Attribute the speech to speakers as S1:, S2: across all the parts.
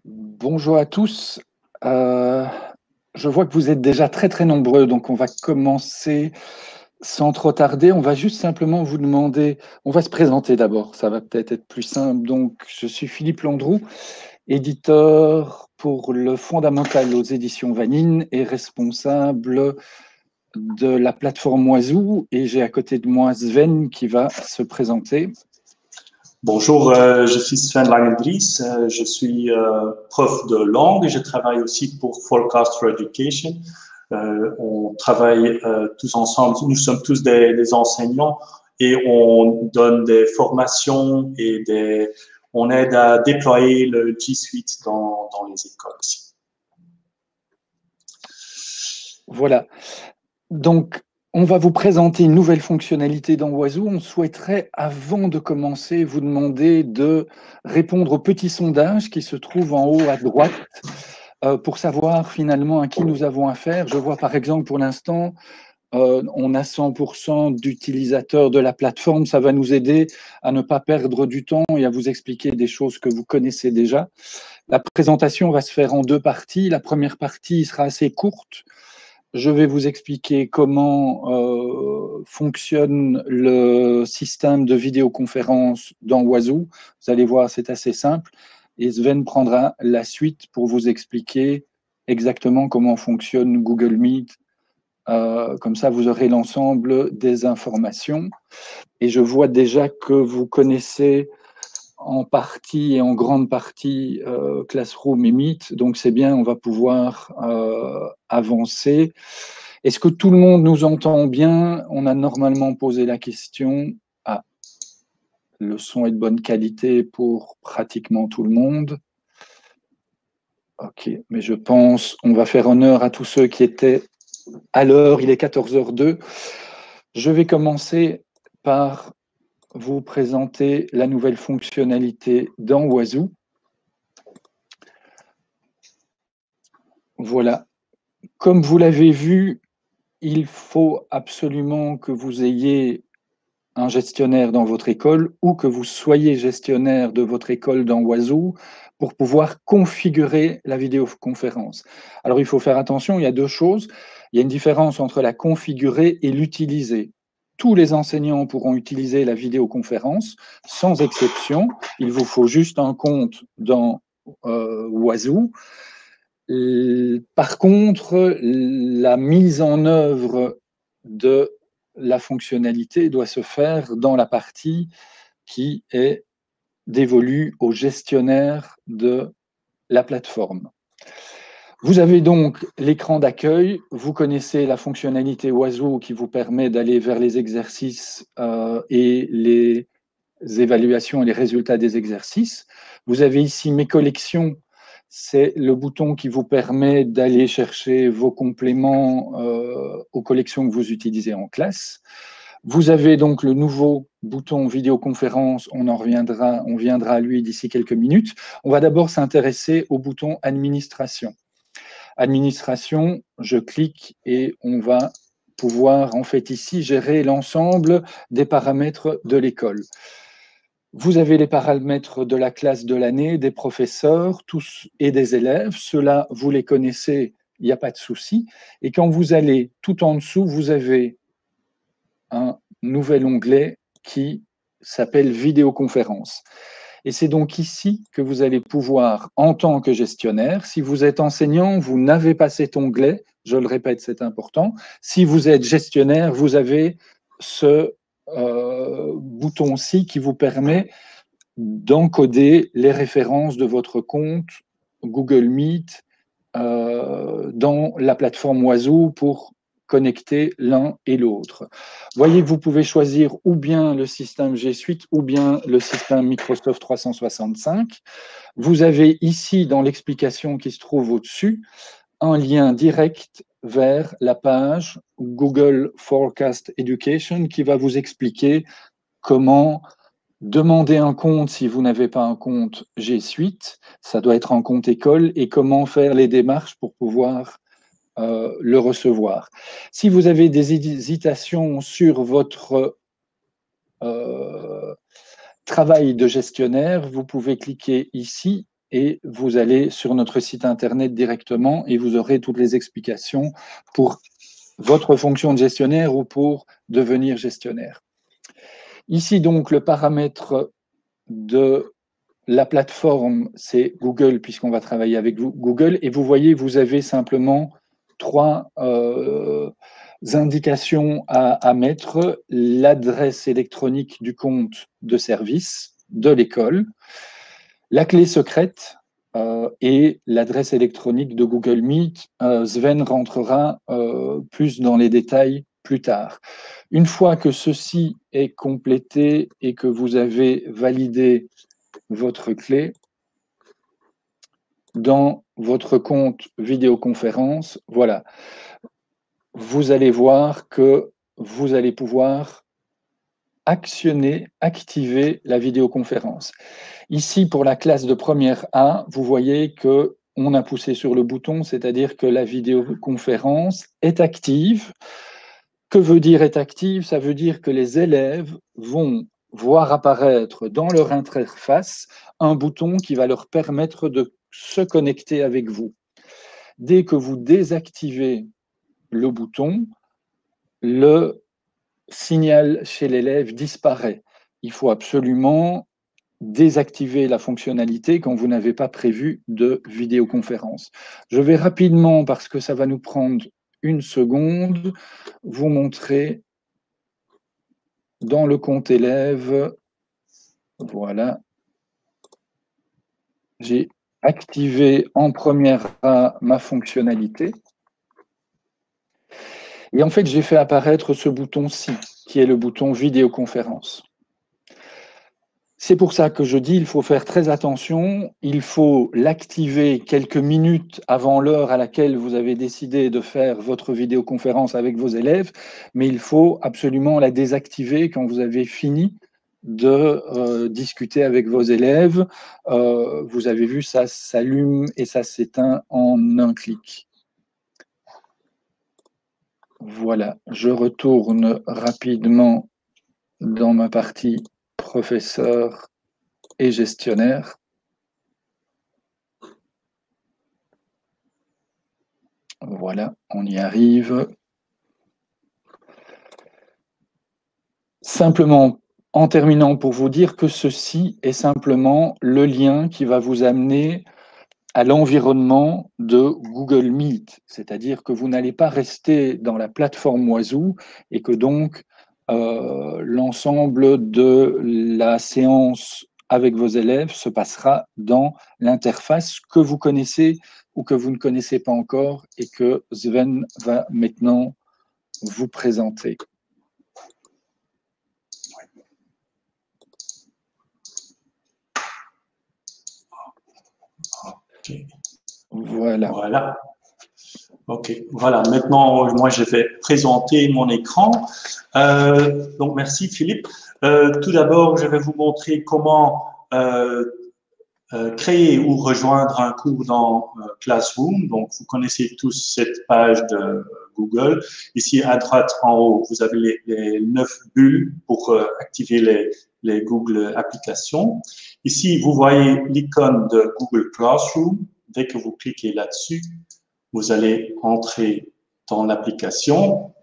S1: Bonjour à tous. Euh, je vois que vous êtes déjà très très nombreux, donc on va commencer sans trop tarder. On va juste simplement vous demander, on va se présenter d'abord, ça va peut-être être plus simple. Donc, je suis Philippe Landroux, éditeur pour le Fondamental aux éditions Vanine et responsable de la plateforme Oiseau. Et j'ai à côté de moi Sven qui va se présenter.
S2: Bonjour, je suis Sven Langendries, je suis prof de langue et je travaille aussi pour Forecast for Education. On travaille tous ensemble, nous sommes tous des enseignants et on donne des formations et on aide à déployer le G Suite dans les écoles aussi.
S1: Voilà. Donc, on va vous présenter une nouvelle fonctionnalité dans Oiseau. On souhaiterait, avant de commencer, vous demander de répondre au petit sondage qui se trouve en haut à droite pour savoir finalement à qui nous avons affaire. Je vois par exemple pour l'instant, on a 100% d'utilisateurs de la plateforme. Ça va nous aider à ne pas perdre du temps et à vous expliquer des choses que vous connaissez déjà. La présentation va se faire en deux parties. La première partie sera assez courte. Je vais vous expliquer comment fonctionne le système de vidéoconférence dans Oiseau. Vous allez voir, c'est assez simple. Et Sven prendra la suite pour vous expliquer exactement comment fonctionne Google Meet. Comme ça, vous aurez l'ensemble des informations. Et je vois déjà que vous connaissez en partie et en grande partie Classroom et Meet. Donc, c'est bien, on va pouvoir avancer. Est-ce que tout le monde nous entend bien? On a normalement posé la question. Ah, le son est de bonne qualité pour pratiquement tout le monde. OK, mais je pense on va faire honneur à tous ceux qui étaient à l'heure. Il est 14h02. Je vais commencer par vous présenter la nouvelle fonctionnalité dans Oiseau. Voilà. Comme vous l'avez vu, il faut absolument que vous ayez un gestionnaire dans votre école ou que vous soyez gestionnaire de votre école dans Oiseau pour pouvoir configurer la vidéoconférence. Alors, il faut faire attention, il y a deux choses. Il y a une différence entre la configurer et l'utiliser. Tous les enseignants pourront utiliser la vidéoconférence, sans exception. Il vous faut juste un compte dans Oiseau. Par contre, la mise en œuvre de la fonctionnalité doit se faire dans la partie qui est dévolue au gestionnaire de la plateforme. Vous avez donc l'écran d'accueil, vous connaissez la fonctionnalité Oiseau qui vous permet d'aller vers les exercices et les évaluations et les résultats des exercices. Vous avez ici mes collections, c'est le bouton qui vous permet d'aller chercher vos compléments aux collections que vous utilisez en classe. Vous avez donc le nouveau bouton vidéoconférence, on viendra à lui d'ici quelques minutes. On va d'abord s'intéresser au bouton administration. Administration, je clique et on va pouvoir en fait ici gérer l'ensemble des paramètres de l'école. Vous avez les paramètres de la classe de l'année, des professeurs tous et des élèves. Ceux-là, vous les connaissez, il n'y a pas de souci. Et quand vous allez tout en dessous, vous avez un nouvel onglet qui s'appelle vidéoconférence. Et c'est donc ici que vous allez pouvoir, en tant que gestionnaire, si vous êtes enseignant, vous n'avez pas cet onglet, je le répète, c'est important. Si vous êtes gestionnaire, vous avez ce bouton-ci qui vous permet d'encoder les références de votre compte Google Meet dans la plateforme Oiseau pour connecter l'un et l'autre. Voyez que vous pouvez choisir ou bien le système G Suite ou bien le système Microsoft 365. Vous avez ici, dans l'explication qui se trouve au-dessus, un lien direct vers la page Google Forecast Education qui va vous expliquer comment demander un compte si vous n'avez pas un compte G Suite, ça doit être un compte école, et comment faire les démarches pour pouvoir le recevoir. Si vous avez des hésitations sur votre travail de gestionnaire, vous pouvez cliquer ici et vous allez sur notre site internet directement et vous aurez toutes les explications pour votre fonction de gestionnaire ou pour devenir gestionnaire. Ici, donc, le paramètre de la plateforme, c'est Google, puisqu'on va travailler avec Google. Et vous voyez, vous avez simplement trois indications à mettre. L'adresse électronique du compte de service de l'école, la clé secrète et l'adresse électronique de Google Meet. Sven rentrera plus dans les détails plus tard. Une fois que ceci est complété et que vous avez validé votre clé, dans votre compte vidéoconférence, voilà, vous allez voir que vous allez pouvoir activer la vidéoconférence. Ici, pour la classe de première A, vous voyez qu'on a poussé sur le bouton, c'est-à-dire que la vidéoconférence est active. Que veut dire est active? Ça veut dire que les élèves vont voir apparaître dans leur interface un bouton qui va leur permettre de se connecter avec vous. Dès que vous désactivez le bouton, le signal chez l'élève disparaît. Il faut absolument désactiver la fonctionnalité quand vous n'avez pas prévu de vidéoconférence. Je vais rapidement, parce que ça va nous prendre une seconde, vous montrer dans le compte élève. Voilà. J'ai activé en première A ma fonctionnalité. Et en fait, j'ai fait apparaître ce bouton-ci, qui est le bouton vidéoconférence. C'est pour ça que je dis il faut faire très attention, il faut l'activer quelques minutes avant l'heure à laquelle vous avez décidé de faire votre vidéoconférence avec vos élèves, mais il faut absolument la désactiver quand vous avez fini de discuter avec vos élèves. Vous avez vu, ça s'allume et ça s'éteint en un clic. Voilà, je retourne rapidement dans ma partie professeur et gestionnaire. Voilà, on y arrive. Simplement, en terminant, pour vous dire que ceci est simplement le lien qui va vous amener à l'environnement de Google Meet, c'est-à-dire que vous n'allez pas rester dans la plateforme Oiseau et que donc l'ensemble de la séance avec vos élèves se passera dans l'interface que vous connaissez ou que vous ne connaissez pas encore et que Sven va maintenant vous présenter.
S2: Okay.
S1: Voilà.
S2: Voilà. OK. Voilà. Maintenant, moi, je vais présenter mon écran. Donc, merci, Philippe. Tout d'abord, je vais vous montrer comment créer ou rejoindre un cours dans Classroom. Donc, vous connaissez tous cette page de Google. Ici, à droite, en haut, vous avez les 9 bulles pour activer les Google applications. Ici, vous voyez l'icône de Google Classroom. Dès que vous cliquez là-dessus, vous allez entrer dans l'application.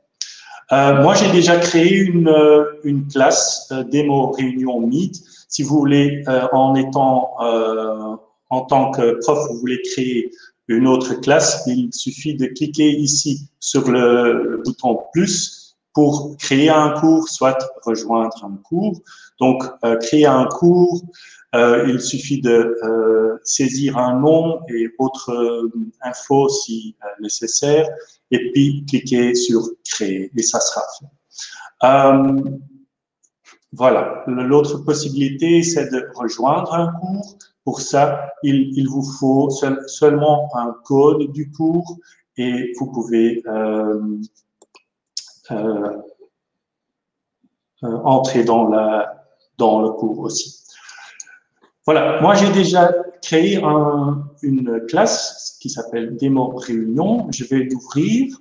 S2: Moi, j'ai déjà créé une classe démo réunion Meet. Si vous voulez, en tant que prof, vous voulez créer une autre classe, il suffit de cliquer ici sur le bouton plus pour créer un cours, soit rejoindre un cours. Donc, créer un cours, il suffit de saisir un nom et autres infos si nécessaire, et puis cliquer sur créer et ça sera fait. Voilà, l'autre possibilité, c'est de rejoindre un cours. Pour ça, il vous faut seulement un code du cours et vous pouvez entrer dans le cours aussi. Voilà, moi j'ai déjà créé une classe qui s'appelle Démo Réunion. Je vais l'ouvrir.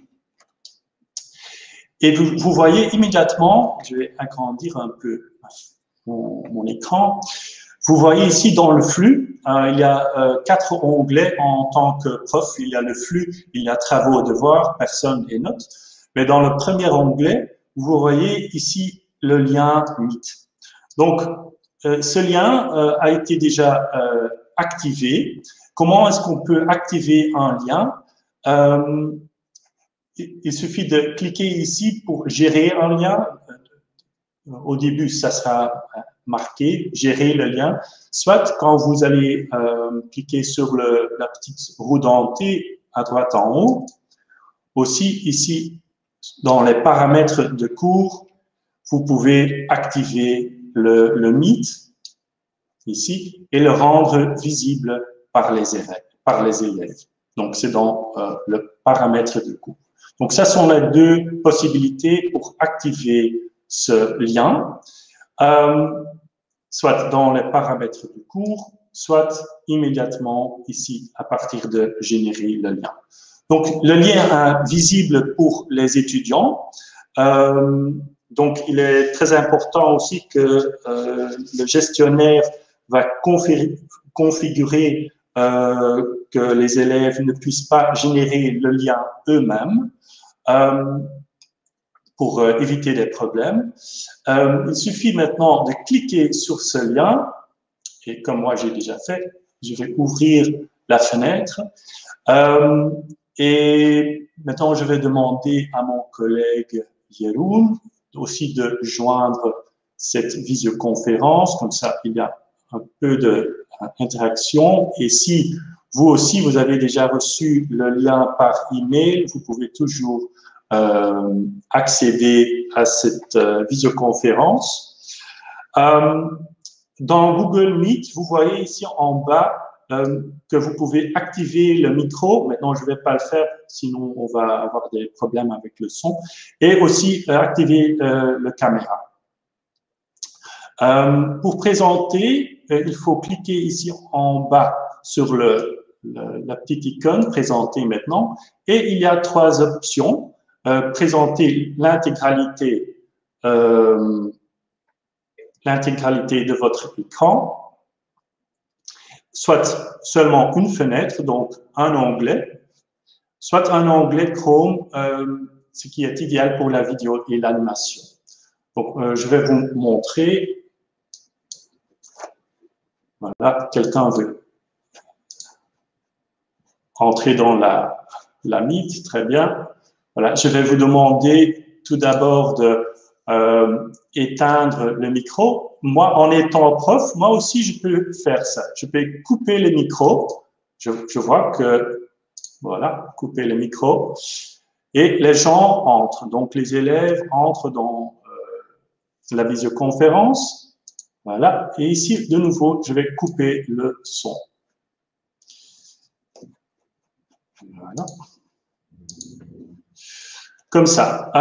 S2: Et vous voyez immédiatement, je vais agrandir un peu mon écran, Vous voyez ici dans le flux, il y a 4 onglets en tant que prof. Il y a le flux, il y a travaux, devoirs, personnes et notes. Mais dans le premier onglet, vous voyez ici le lien Meet. Donc, ce lien a été déjà activé. Comment est-ce qu'on peut activer un lien? Il suffit de cliquer ici pour gérer un lien. Au début, ça sera marqué, gérer le lien. Soit quand vous allez cliquer sur la petite roue dentée à droite en haut, aussi ici, dans les paramètres de cours, vous pouvez activer le Meet, ici, et le rendre visible par les élèves. Donc, c'est dans le paramètre de cours. Donc, ça sont les 2 possibilités pour activer ce lien, soit dans les paramètres du cours, soit immédiatement ici à partir de générer le lien. Donc, le lien est visible pour les étudiants. Donc, il est très important aussi que le gestionnaire va configurer que les élèves ne puissent pas générer le lien eux-mêmes. Pour éviter des problèmes. Il suffit maintenant de cliquer sur ce lien, et comme moi j'ai déjà fait, je vais ouvrir la fenêtre, et maintenant je vais demander à mon collègue Jeroen aussi de joindre cette visioconférence, comme ça il y a un peu d'interaction, et si vous aussi vous avez déjà reçu le lien par email, vous pouvez toujours accéder à cette visioconférence. Dans Google Meet, vous voyez ici en bas que vous pouvez activer le micro. Maintenant, je ne vais pas le faire, sinon on va avoir des problèmes avec le son. Et aussi activer la caméra. Pour présenter, il faut cliquer ici en bas sur la petite icône « Présenter maintenant » et il y a 3 options. Présenter l'intégralité de votre écran, soit seulement une fenêtre, donc un onglet, soit un onglet Chrome, ce qui est idéal pour la vidéo et l'animation. Donc, je vais vous montrer. Voilà, quelqu'un veut entrer dans la Meet, très bien. Voilà, je vais vous demander tout d'abord de éteindre le micro. Moi, en étant prof, moi aussi, je peux faire ça. Je peux couper le micro. Je vois que, voilà, couper le micro. Et les gens entrent. Donc, les élèves entrent dans la visioconférence. Voilà. Et ici, de nouveau, je vais couper le son. Voilà. Comme ça.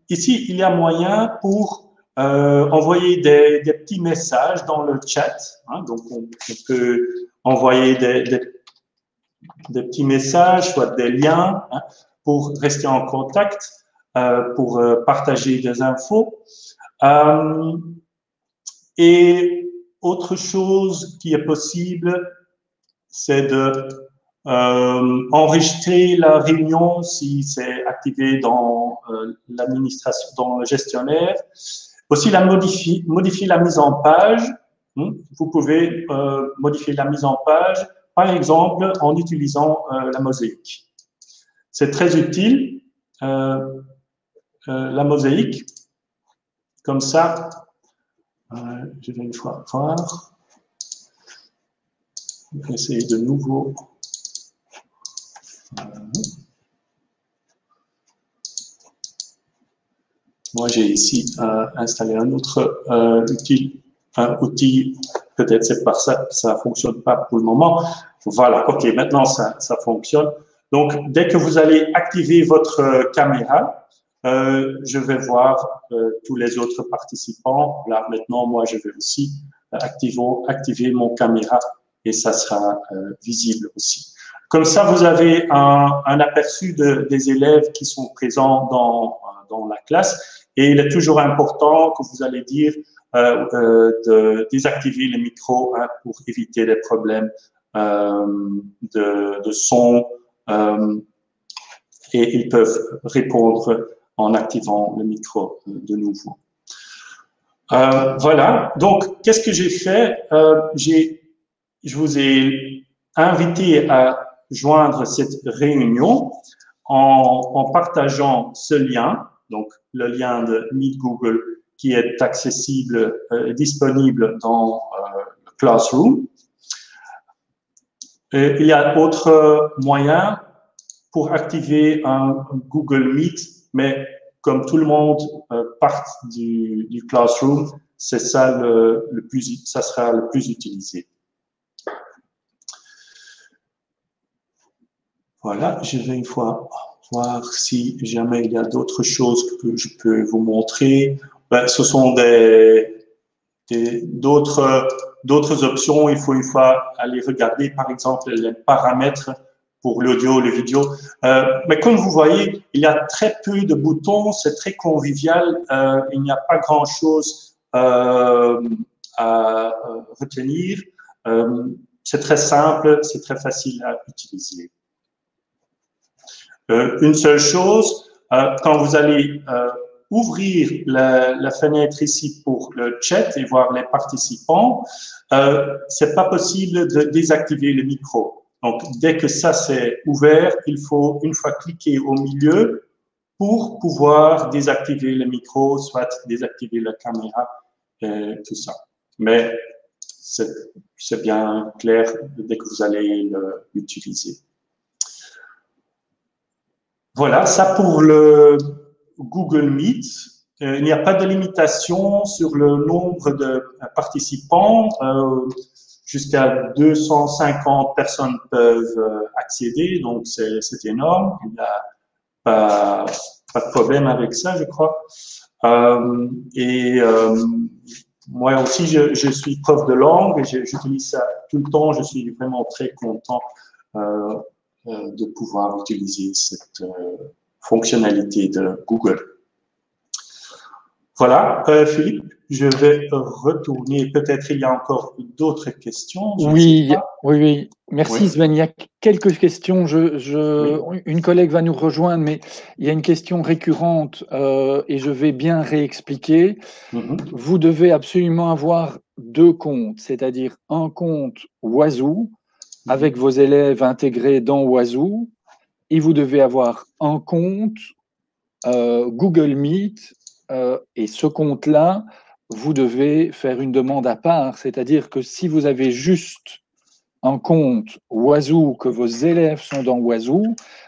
S2: Ici, il y a moyen pour envoyer des petits messages dans le chat. Hein, donc, on peut envoyer des petits messages, soit des liens, hein, pour rester en contact, pour partager des infos. Et autre chose qui est possible, c'est de enregistrer la réunion si c'est activé dans l'administration, dans le gestionnaire. Aussi, modifier la mise en page. Vous pouvez modifier la mise en page, par exemple, en utilisant la mosaïque. C'est très utile, la mosaïque. Comme ça, je vais une fois voir. Je vais essayer de nouveau. Moi, j'ai ici installé un autre outil. Peut-être c'est par ça que ça ne fonctionne pas pour le moment. Voilà, OK, maintenant ça fonctionne. Donc, dès que vous allez activer votre caméra, je vais voir tous les autres participants. Là, maintenant, moi, je vais aussi activer mon caméra et ça sera visible aussi. Comme ça, vous avez un aperçu des élèves qui sont présents dans la classe. Et il est toujours important que vous allez dire de désactiver le micro pour éviter les problèmes de son et ils peuvent répondre en activant le micro de nouveau. Voilà, donc qu'est-ce que j'ai fait? Je vous ai invité à joindre cette réunion en partageant ce lien, donc le lien de Meet Google qui est accessible, disponible dans Classroom. Et il y a d'autres moyens pour activer un Google Meet, mais comme tout le monde part du Classroom, c'est ça ça sera le plus utilisé. Voilà, je vais une fois voir si jamais il y a d'autres choses que je peux vous montrer. Ben, ce sont d'autres options. Il faut une fois aller regarder, par exemple, les paramètres pour l'audio, le vidéo. Mais comme vous voyez, il y a très peu de boutons, c'est très convivial, il n'y a pas grand-chose à retenir. C'est très simple, c'est très facile à utiliser. Une seule chose, quand vous allez ouvrir la fenêtre ici pour le chat et voir les participants, c'est pas possible de désactiver le micro. Donc, dès que ça c'est ouvert, il faut une fois cliquer au milieu pour pouvoir désactiver le micro, soit désactiver la caméra, tout ça. Mais c'est bien clair dès que vous allez l'utiliser. Voilà, ça pour le Google Meet. Il n'y a pas de limitation sur le nombre de participants. Jusqu'à 250 personnes peuvent accéder, donc c'est énorme. Il n'y a pas de problème avec ça, je crois. Moi aussi, je suis prof de langue et j'utilise ça tout le temps. Je suis vraiment très content de pouvoir utiliser cette fonctionnalité de Google. Voilà, Philippe, je vais retourner. Peut-être il y a encore d'autres questions.
S1: Oui. Merci,
S2: oui.
S1: Sven. Il y a quelques questions.
S2: Oui.
S1: Une collègue va nous rejoindre, mais il y a une question récurrente et je vais bien réexpliquer. Vous devez absolument avoir deux comptes, c'est-à-dire un compte Wazoo avec vos élèves intégrés dans Wazoo et vous devez avoir un compte Google Meet et ce compte-là, vous devez faire une demande à part, c'est-à-dire que si vous avez juste un compte Wazoo, que vos élèves sont dans Wazoo,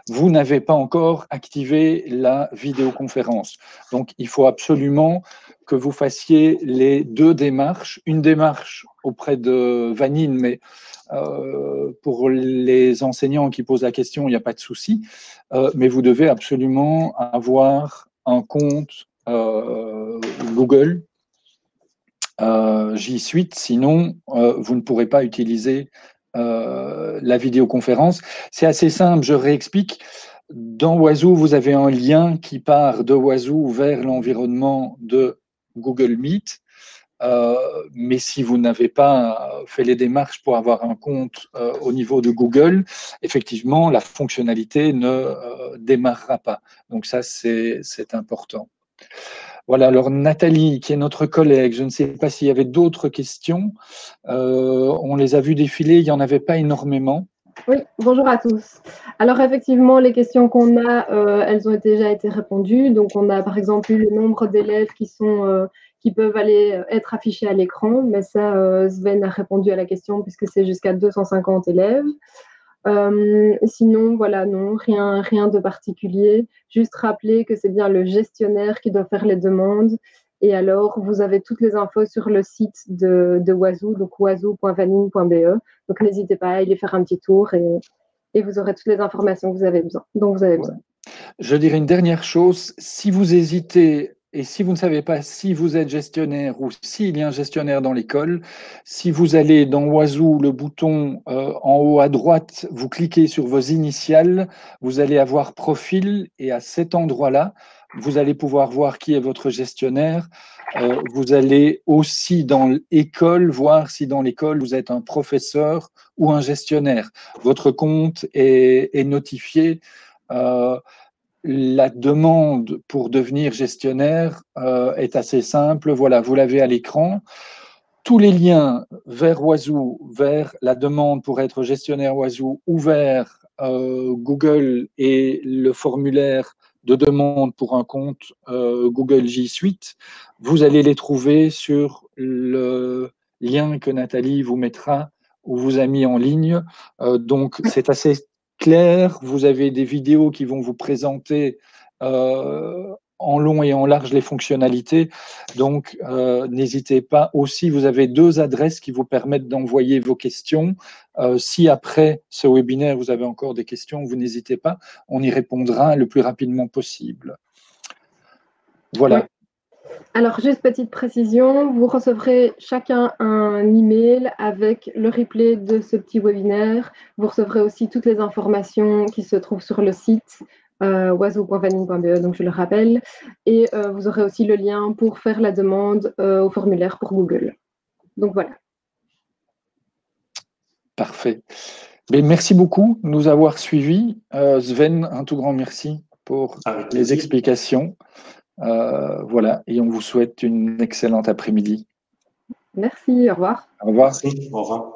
S1: vous n'avez pas encore activé la vidéoconférence. Donc, il faut absolument que vous fassiez les deux démarches. Une démarche auprès de Vanine, mais pour les enseignants qui posent la question, il n'y a pas de souci. Mais vous devez absolument avoir un compte Google G Suite, sinon vous ne pourrez pas utiliser la vidéoconférence. C'est assez simple, je réexplique. Dans Wazoo, vous avez un lien qui part de Wazoo vers l'environnement de Google Meet. Mais si vous n'avez pas fait les démarches pour avoir un compte au niveau de Google, effectivement, la fonctionnalité ne démarrera pas. Donc ça, c'est important. Voilà, alors Nathalie, qui est notre collègue, je ne sais pas s'il y avait d'autres questions. On les a vues défiler, il n'y en avait pas énormément.
S3: Oui, bonjour à tous. Alors effectivement, les questions qu'on a, elles ont déjà été répondues. Donc on a par exemple eu le nombre d'élèves qui peuvent être affichés à l'écran, mais ça, Sven a répondu à la question puisque c'est jusqu'à 250 élèves. Sinon, voilà, non, rien de particulier. Juste rappeler que c'est bien le gestionnaire qui doit faire les demandes. Et alors, vous avez toutes les infos sur le site de Wazoo, donc wazoo.vanine.be. Donc, n'hésitez pas à aller faire un petit tour et vous aurez toutes les informations que vous avez besoin, dont vous avez besoin.
S1: Je dirais une dernière chose. Si vous hésitez, Et si vous ne savez pas si vous êtes gestionnaire ou s'il y a un gestionnaire dans l'école, si vous allez dans Oizo, le bouton en haut à droite, vous cliquez sur vos initiales, vous allez avoir profil et à cet endroit-là, vous allez pouvoir voir qui est votre gestionnaire. Vous allez aussi dans l'école voir si dans l'école vous êtes un professeur ou un gestionnaire. Votre compte est notifié. La demande pour devenir gestionnaire est assez simple. Voilà, vous l'avez à l'écran. Tous les liens vers Oizo, vers la demande pour être gestionnaire Oizo ou vers Google et le formulaire de demande pour un compte Google G Suite, vous allez les trouver sur le lien que Nathalie vous mettra ou vous a mis en ligne. Donc, c'est assez clair. Vous avez des vidéos qui vont vous présenter en long et en large les fonctionnalités. Donc, n'hésitez pas. Aussi, vous avez 2 adresses qui vous permettent d'envoyer vos questions. Si après ce webinaire, vous avez encore des questions, vous n'hésitez pas. On y répondra le plus rapidement possible. Voilà.
S3: Oui. Alors, juste petite précision, vous recevrez chacun un email avec le replay de ce petit webinaire. Vous recevrez aussi toutes les informations qui se trouvent sur le site oizo.vanning.be, donc je le rappelle. Et vous aurez aussi le lien pour faire la demande au formulaire pour Google. Donc voilà.
S1: Parfait. Mais merci beaucoup de nous avoir suivis. Sven, un tout grand merci pour les explications. Voilà, et on vous souhaite une excellente après-midi.
S3: Merci, au revoir.
S1: Au revoir.
S2: Merci, au revoir.